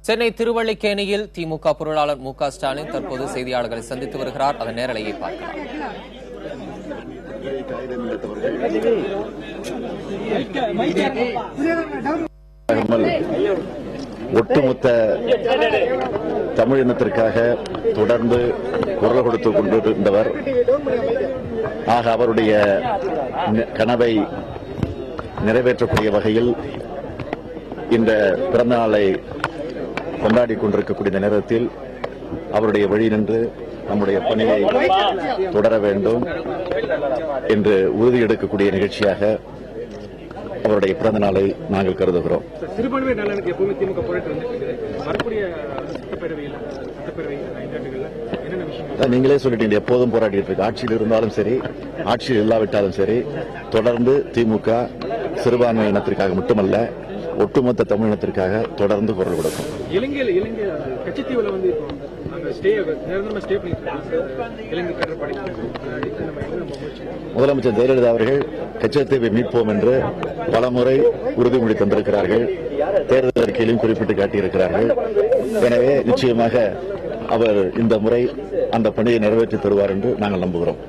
சென்னை திருவல்லிக்கேணியில் திமுக பொருளாளர் மு.க. ஸ்டாலின் தற்போது செய்தியாளர்களை சந்தித்து வருகிறார். அதன் நேரலையை பார்க்கலாம். ஒட்டுமொத்த தமிழ் இனத்திற்காக தொடர்ந்து குரல் கொடுத்துக் கொண்டிருந்தவர். ஆக அவருடைய கனவை நிறைவேற்றக்கூடிய வகையில் இந்த பிறந்த நாளை கொண்டாடி கொண்டிருக்கக்கூடிய நேரத்தில் அவருடைய வழி நின்று நம்முடைய பணியை தொடர வேண்டும் என்று உறுதியெடுக்கக்கூடிய நிகழ்ச்சியாக அவருடைய பிறந்த நாளை நாங்கள் கருதுகிறோம். சிறுபான்மை நலனுக்கு எப்பவுமே திமுக போராட்டம் வந்துட்டு வரக்கூடிய சட்டப்பேரவையில் நீங்களே சொல்லிட்டீங்க, எப்போதும் போராடிட்டு இருக்கு. ஆட்சியில் இருந்தாலும் சரி, ஆட்சியில் இல்லாவிட்டாலும் சரி, தொடர்ந்து திமுக சிறுபான்மை இனத்திற்காக மட்டுமல்ல, ஒட்டுமொத்த தமிழினத்திற்காக தொடர்ந்து குரல் கொடுக்கும். கச்சத்தீவுல வந்து முதலமைச்சர் ஜெயலலிதா அவர்கள் கச்சத்தீவை மீட்போம் என்று பலமுறை உறுதிமொழி தந்திருக்கிறார்கள். தேர்தல் அறிக்கையிலும் குறிப்பிட்டு காட்டியிருக்கிறார்கள். எனவே நிச்சயமாக அவர் இந்த முறை அந்த பணியை நிறைவேற்றி தருவார் என்று நாங்கள் நம்புகிறோம்.